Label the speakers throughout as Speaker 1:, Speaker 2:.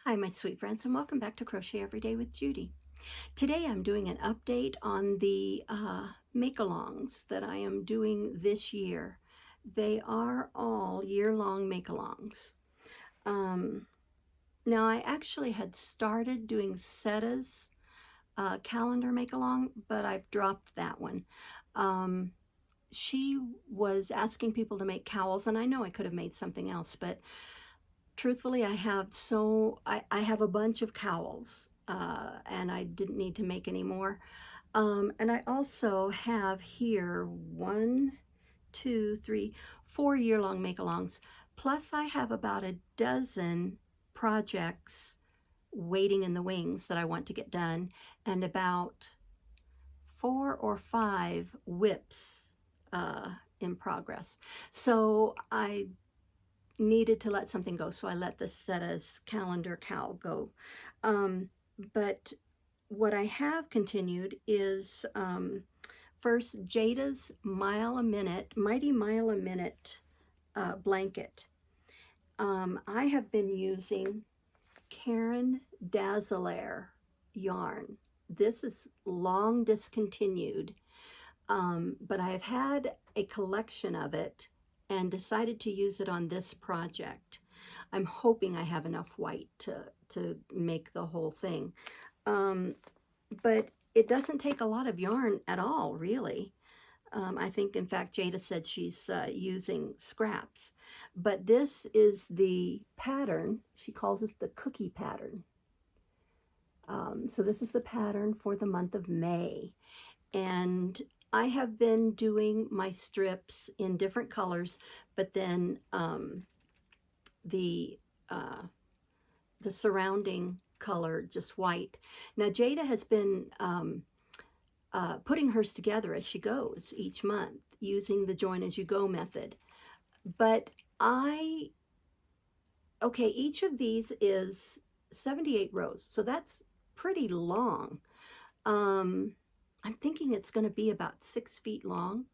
Speaker 1: Hi, my sweet friends, and welcome back to Crochet Every Day with Judy. Today I'm doing an update on the make-alongs that I am doing this year. They are all year-long make-alongs. Now, I actually had started doing Setta's calendar make-along, but I've dropped that one. She was asking people to make cowls, and I know I could have made something else, but truthfully, I have a bunch of cowls, and I didn't need to make any more. And I also have here 4 year-long make-alongs. Plus, I have about a dozen projects waiting in the wings that I want to get done, and about 4 or 5 whips in progress. So I needed to let something go, so I let the Setta's calendar cowl go. But what I have continued is first Jada's Mighty Mile a Minute blanket. I have been using Karen Dazzler yarn. This is long discontinued, but I have had a collection of it and decided to use it on this project. I'm hoping I have enough white to make the whole thing. But it doesn't take a lot of yarn at all, really. I think, in fact, Jada said she's using scraps. But this is the pattern. She calls this the cookie pattern. So this is the pattern for the month of May. And I have been doing my strips in different colors, but then the surrounding color just white. Now Jada has been putting hers together as she goes each month using the join as you go method. But each of these is 78 rows, so that's pretty long. I'm thinking it's going to be about 6 feet long,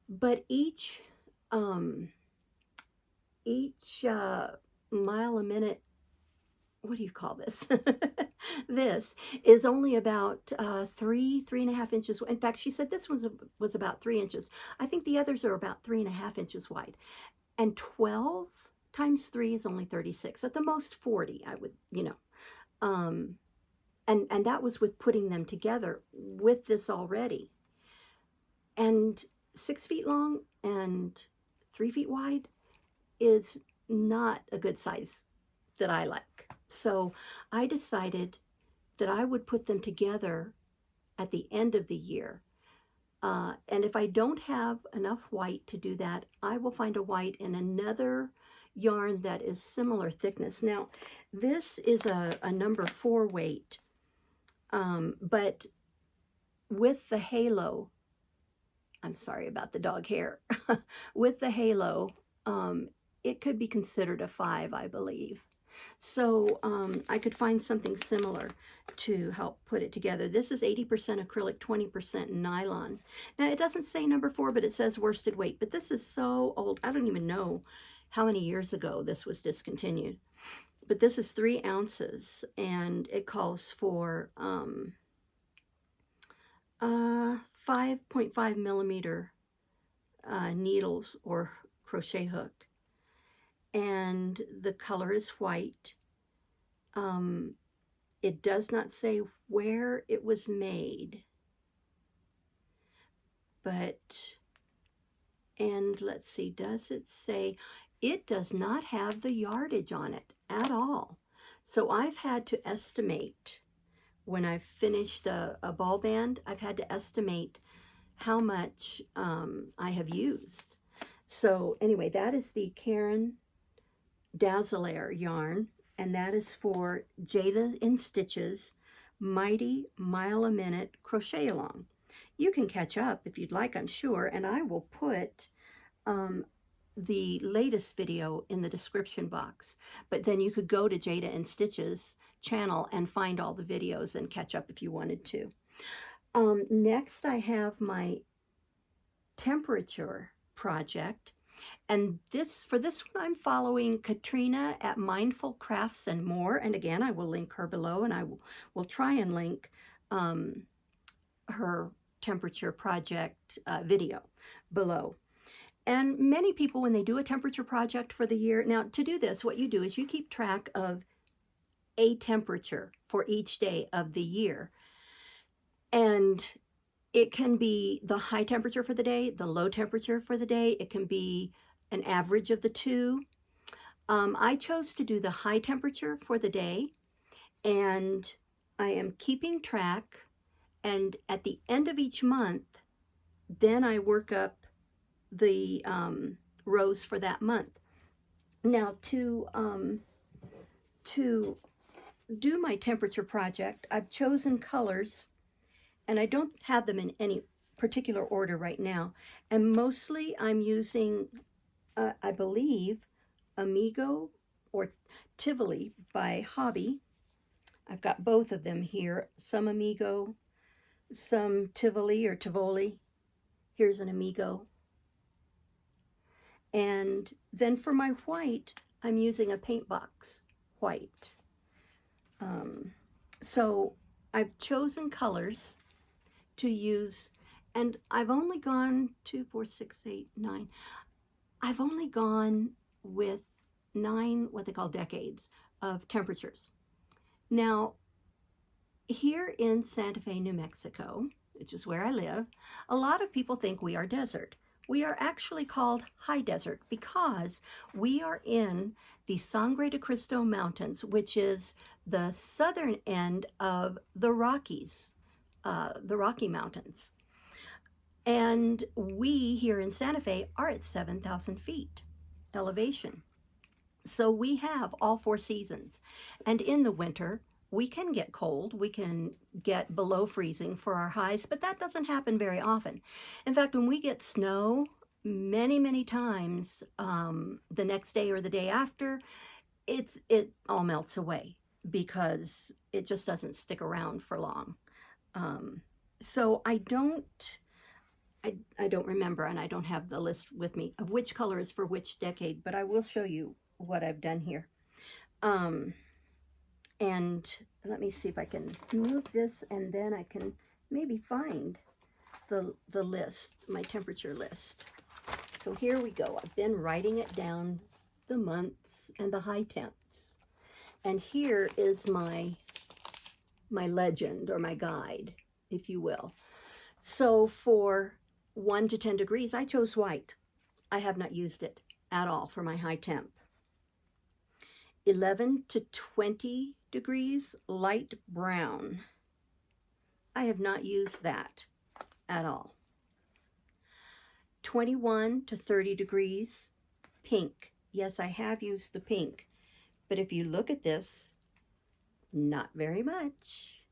Speaker 1: but each mile a minute, what do you call this? This is only about 3.5 inches. In fact, she said this one was about 3 inches. I think the others are about 3.5 inches wide. And 12 times 3 is only 36. At the most 40, I would, and that was with putting them together with this already. And 6 feet long and 3 feet wide is not a good size that I like. So I decided that I would put them together at the end of the year. And if I don't have enough white to do that, I will find a white in another yarn that is similar thickness. Now, this is a number 4 weight, but with the halo, I'm sorry about the dog hair, with the halo, it could be considered a 5, I believe. So I could find something similar to help put it together. This is 80% acrylic, 20% nylon. Now, it doesn't say number 4, but it says worsted weight. But this is so old. I don't even know how many years ago this was discontinued. But this is 3 ounces, and it calls for 5.5 millimeter needles or crochet hook. And the color is white. It does not say where it was made, and let's see, does it say? It does not have the yardage on it at all. So I've had to estimate, when I've finished a ball band, I've had to estimate how much I have used. So anyway, that is the Karen Dazzler yarn, and that is for Jada in Stitches Mighty Mile a Minute Crochet Along. You can catch up if you'd like, I'm sure, and I will put the latest video in the description box. But then you could go to Jada in Stitches channel and find all the videos and catch up if you wanted to. Next, I have my temperature project. And for this one, I'm following Katrina at Mindful Crafts and More. And again, I will link her below, and I will try and link um, her temperature project video below. And many people, when they do a temperature project for the year, now to do this, what you do is you keep track of a temperature for each day of the year. And it can be the high temperature for the day, the low temperature for the day. It can be an average of the two. I chose to do the high temperature for the day, and I am keeping track. And at the end of each month, then I work up the rows for that month. Now, to do my temperature project, I've chosen colors, and I don't have them in any particular order right now. And mostly I'm using, I believe, Amigo or Tivoli by Hobby. I've got both of them here, some Amigo, some Tivoli or Tivoli. Here's an Amigo. And then for my white, I'm using a paint box white. So I've chosen colors to use, and I've only gone 2, 4, 6, 8, 9. I've only gone with 9 what they call decades of temperatures. Now, here in Santa Fe, New Mexico, which is where I live, a lot of people think we are desert. We are actually called high desert because we are in the Sangre de Cristo Mountains, which is the southern end of the Rockies, the Rocky Mountains. And we here in Santa Fe are at 7,000 feet elevation. So we have all 4 seasons. And in the winter, we can get cold. We can get below freezing for our highs, but that doesn't happen very often. In fact, when we get snow, many times the next day or the day after, it all melts away because it just doesn't stick around for long. So I don't remember, and I don't have the list with me of which color is for which decade, but I will show you what I've done here. And let me see if I can move this, and then I can maybe find the list, my temperature list. So here we go. I've been writing it down, the months and the high temps. And here is my legend, or my guide, if you will. So for 1 to 10 degrees, I chose white. I have not used it at all for my high temp. 11 to 20 degrees, light brown. I have not used that at all. 21 to 30 degrees, pink. Yes, I have used the pink, but if you look at this, not very much.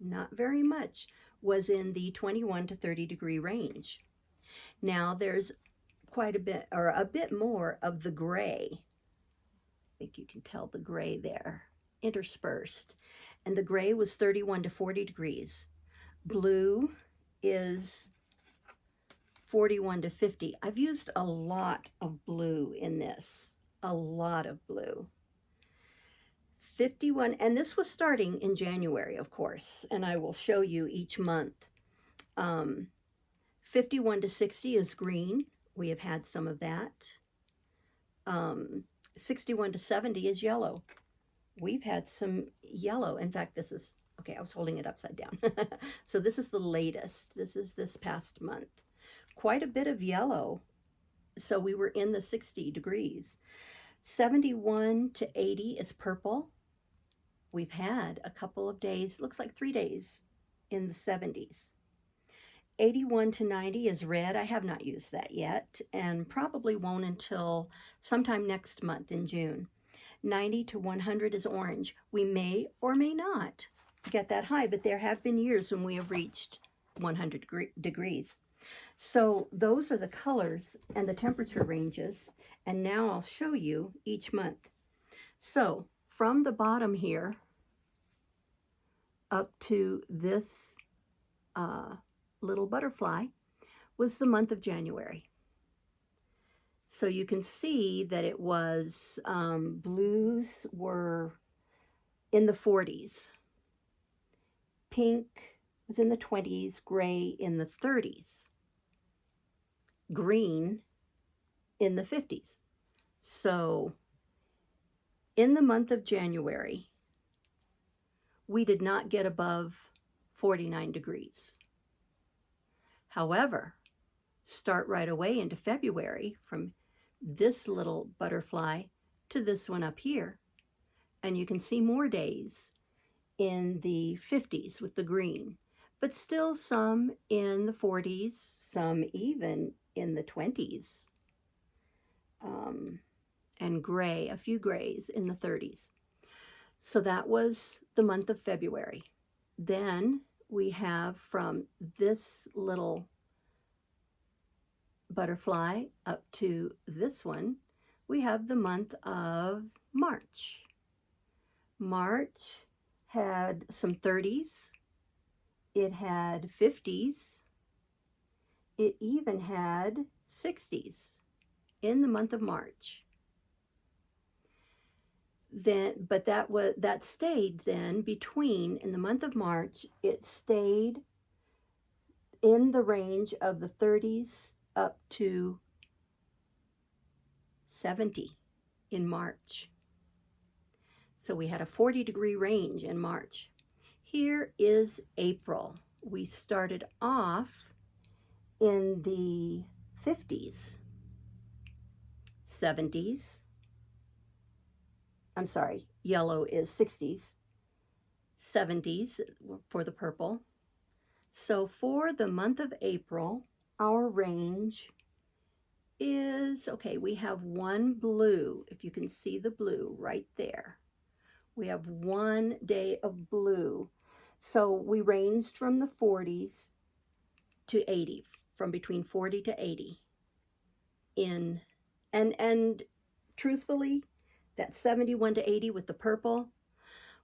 Speaker 1: Not very much was in the 21 to 30 degree range. Now there's quite a bit, or a bit more of the gray. I think you can tell the gray there, interspersed. And the gray was 31 to 40 degrees. Blue is 41 to 50. I've used a lot of blue in this, a lot of blue. 51, and this was starting in January, of course, and I will show you each month. 51 to 60 is green. We have had some of that. 61 to 70 is yellow. We've had some yellow. In fact, this is, okay, I was holding it upside down. So this is the latest. This is this past month. Quite a bit of yellow. So we were in the 60 degrees. 71 to 80 is purple. We've had a couple of days, looks like 3 days in the 70s. 81 to 90 is red. I have not used that yet, and probably won't until sometime next month in June. 90 to 100 is orange. We may or may not get that high, but there have been years when we have reached 100 degrees. So those are the colors and the temperature ranges, and now I'll show you each month. So from the bottom here up to this little butterfly was the month of January. So you can see that it was, blues were in the 40s, pink was in the 20s, gray in the 30s, green in the 50s. So in the month of January, we did not get above 49 degrees. However, start right away into February from this little butterfly to this one up here, and you can see more days in the 50s with the green, but still some in the 40s, some even in the 20s, and gray, a few grays in the 30s. So that was the month of February. Then we have from this little butterfly up to this one, we have the month of March. March had some 30s, it had 50s, it even had 60s in the month of March. Then, but that stayed then between, in the month of March, it stayed in the range of the 30s up to 70 in March. So we had a 40-degree range in March. Here is April. We started off in the 50s, 70s. I'm sorry, yellow is 60s, 70s for the purple. So for the month of April, our range is, okay, we have one blue, if you can see the blue right there. We have one day of blue. So we ranged from the 40s to 80, from between 40 to 80 in, and truthfully, that 71 to 80 with the purple,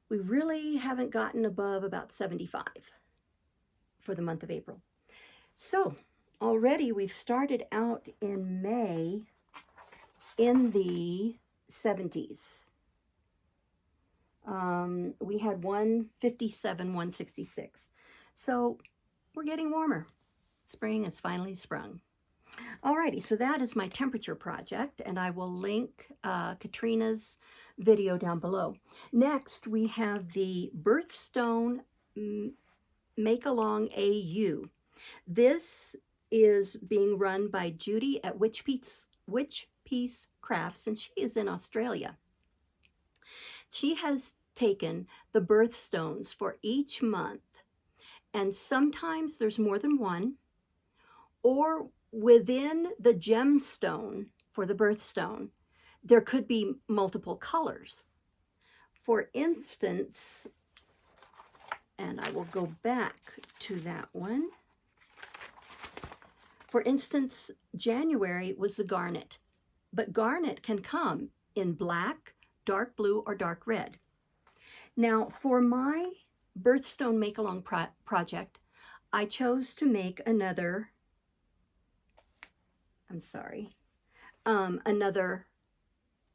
Speaker 1: we really haven't gotten above about 75 for the month of April. So already we've started out in May in the 70s. We had 157, 166. So we're getting warmer. Spring has finally sprung. Alrighty, so that is my temperature project, and I will link Katrina's video down below. Next, we have the birthstone makealong AU. This is being run by Judy at Witch Piece Crafts, and she is in Australia. She has taken the birthstones for each month, and sometimes there's more than one, or within the gemstone for the birthstone, there could be multiple colors. For instance, and I will go back to that one. For instance, January was the garnet, but garnet can come in black, dark blue, or dark red. Now, for my birthstone make-along project, I chose to make another, another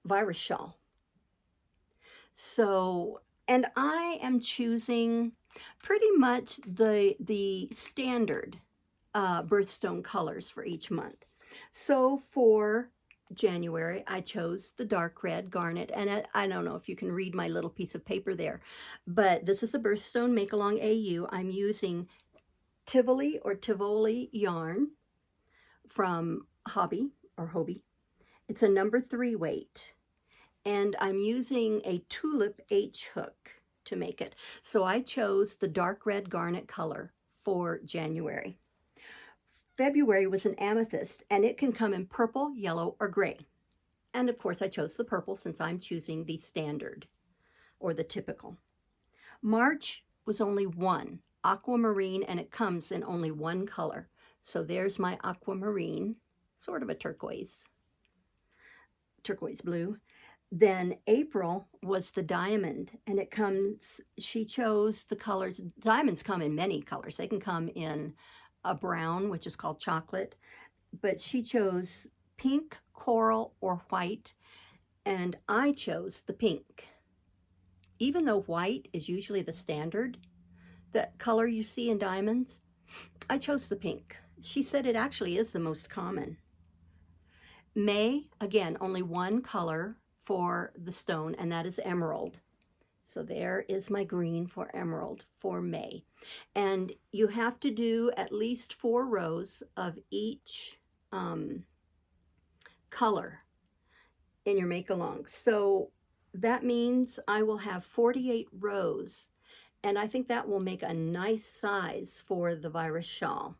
Speaker 1: virus shawl. So, and I am choosing pretty much the standard birthstone colors for each month. So for January, I chose the dark red garnet, and I don't know if you can read my little piece of paper there, but this is a birthstone make-along AU. I'm using Tivoli or Tivoli yarn from Hobby or Hobie. It's a number 3 weight, and I'm using a tulip H hook to make it. So I chose the dark red garnet color for January. February was an amethyst, and it can come in purple, yellow, or gray. And of course I chose the purple since I'm choosing the standard or the typical. March was only one, aquamarine, and it comes in only one color. So there's my aquamarine, sort of a turquoise blue. Then April was the diamond, and it comes, she chose the colors, diamonds come in many colors. They can come in a brown, which is called chocolate, but she chose pink, coral, or white, and I chose the pink. Even though white is usually the standard, that color you see in diamonds, I chose the pink. She said it actually is the most common. May, again, only one color for the stone, and that is emerald. So there is my green for emerald for May. And you have to do at least 4 rows of each color in your make-along. So that means I will have 48 rows, and I think that will make a nice size for the virus shawl.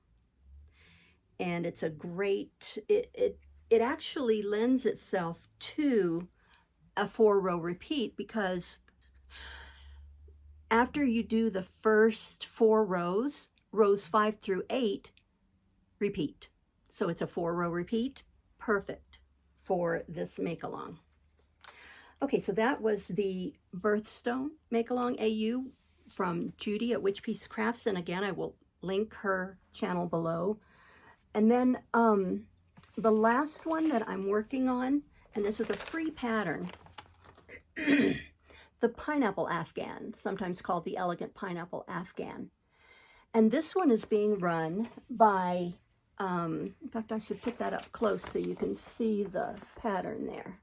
Speaker 1: And it's a great, it actually lends itself to a 4-row repeat, because after you do the first 4 rows, rows 5 through 8, repeat. So it's a 4-row repeat, perfect for this make-along. Okay, so that was the birthstone make-along AU from Judy at Witch Piece Crafts, and again, I will link her channel below. And then the last one that I'm working on, and this is a free pattern, the pineapple afghan, sometimes called the elegant pineapple afghan. And this one is being run by, in fact, I should put that up close so you can see the pattern there.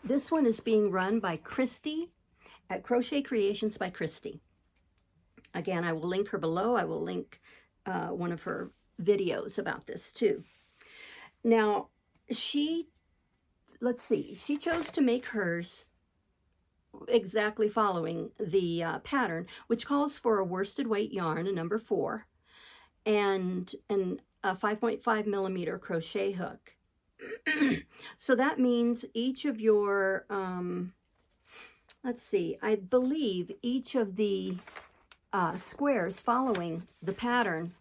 Speaker 1: This one is being run by Christy at Crochet Creations by Christy. Again, I will link her below. I will link one of her videos about this too. Now, let's see, she chose to make hers exactly following the pattern, which calls for a worsted weight yarn, a number 4, and a 5.5 millimeter crochet hook. So that means each of your, let's see, I believe each of the squares following the pattern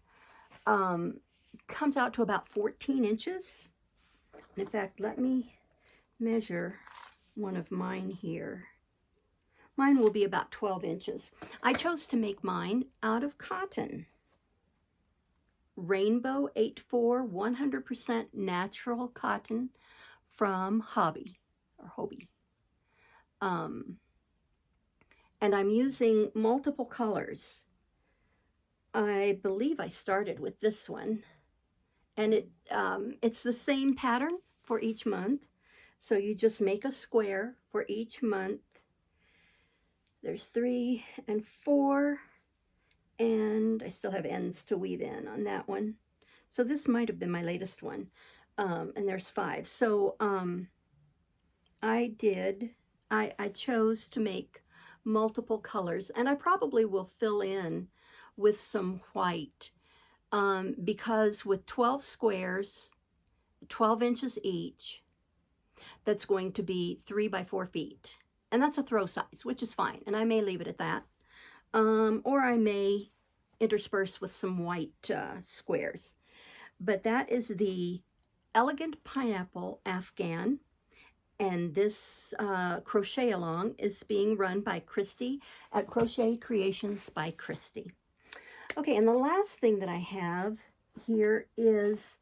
Speaker 1: comes out to about 14 inches. In fact, let me measure one of mine here. Mine will be about 12 inches. I chose to make mine out of cotton. Rainbow 84 100% natural cotton from Hobby. And I'm using multiple colors. I believe I started with this one, and it's the same pattern for each month. So you just make a square for each month. There's 3 and 4, and I still have ends to weave in on that one. So this might have been my latest one, and there's 5. So I chose to make multiple colors, and I probably will fill in with some white, because with 12 squares, 12 inches each, that's going to be 3 by 4 feet. And that's a throw size, which is fine. And I may leave it at that. Or I may intersperse with some white squares. But that is the Elegant Pineapple Afghan. And this crochet along is being run by Christy at Crochet Creations by Christy. Okay, and the last thing that I have here is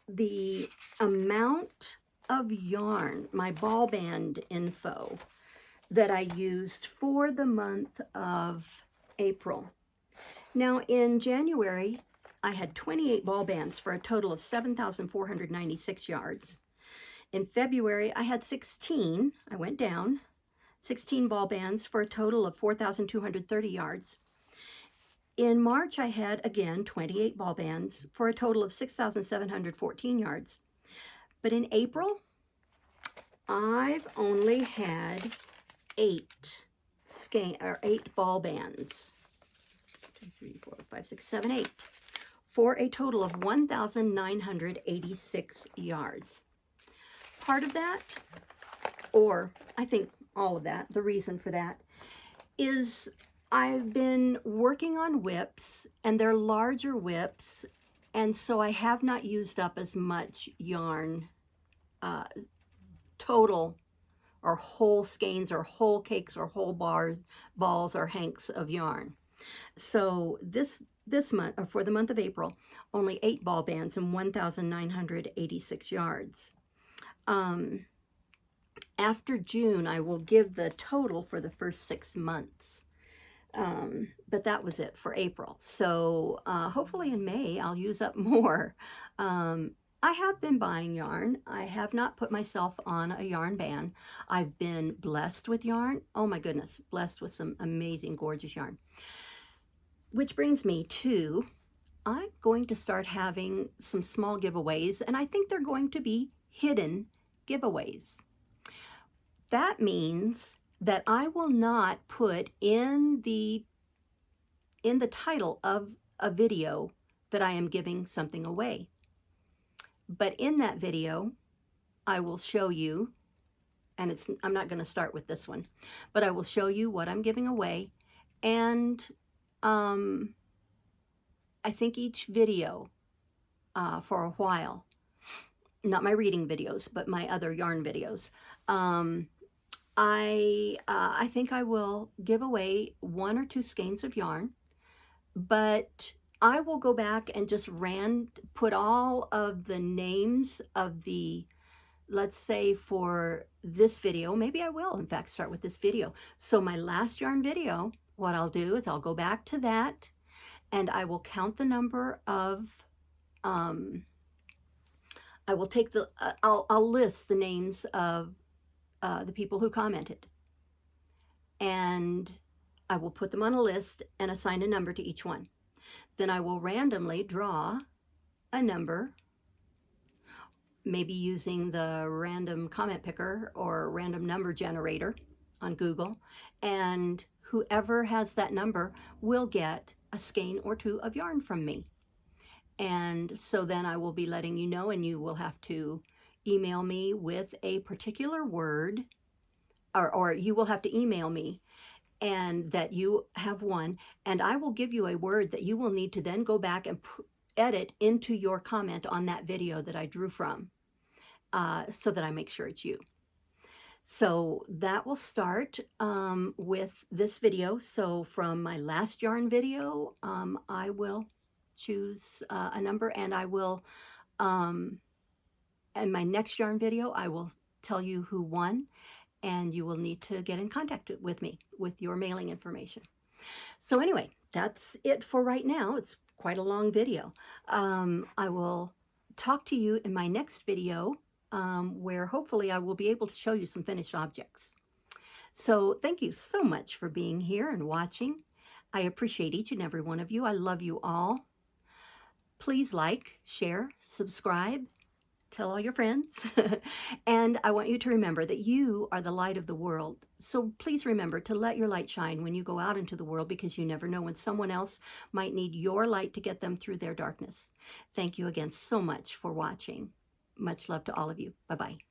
Speaker 1: the amount of yarn, my ball band info, that I used for the month of April. Now in January, I had 28 ball bands for a total of 7,496 yards. In February, I had 16, I went down, 16 ball bands for a total of 4,230 yards. In March, I had, again, 28 ball bands for a total of 6,714 yards. But in April, I've only had 8 ball bands. 2, 3, 4, 5, 6, 7, 8. For a total of 1,986 yards. Part of that, or I think all of that, the reason for that, is I've been working on whips, and they're larger whips, and so I have not used up as much yarn, total, or whole skeins, or whole cakes, or whole balls, or hanks of yarn. So this month, or for the month of April, only 8 ball bands and 1,986 yards. After June, I will give the total for the first 6 months. But that was it for April. So hopefully in May, I'll use up more. Um, I have been buying yarn. I have not put myself on a yarn ban. I've been blessed with yarn. Oh my goodness, blessed with some amazing, gorgeous yarn. Which brings me to, I'm going to start having some small giveaways, and I think they're going to be hidden giveaways. That means that I will not put in the title of a video that I am giving something away. But in that video, I will show you, and I'm not going to start with this one, but I will show you what I'm giving away. And I think each video for a while, not my reading videos, but my other yarn videos, I think I will give away 1 or 2 skeins of yarn, but I will go back and just put all of the names of the, let's say for this video, maybe I will in fact start with this video. So my last yarn video, what I'll do is I'll go back to that and I will count the number of, I will take the, I'll list the names of the people who commented, and I will put them on a list and assign a number to each one. Then I will randomly draw a number, maybe using the random comment picker or random number generator on Google, and whoever has that number will get a skein or 2 of yarn from me. And so then I will be letting you know, and you will have to email me with a particular word, or you will have to email me and that you have won, and I will give you a word that you will need to then go back and edit into your comment on that video that I drew from, so that I make sure it's you. So that will start with this video. So from my last yarn video, I will choose a number, and I will, in my next yarn video, I will tell you who won, and you will need to get in contact with me with your mailing information. So anyway, that's it for right now. It's quite a long video. I will talk to you in my next video, where hopefully I will be able to show you some finished objects. So thank you so much for being here and watching. I appreciate each and every one of you. I love you all. Please like, share, subscribe, tell all your friends. And I want you to remember that you are the light of the world. So please remember to let your light shine when you go out into the world, because you never know when someone else might need your light to get them through their darkness. Thank you again so much for watching. Much love to all of you. Bye-bye.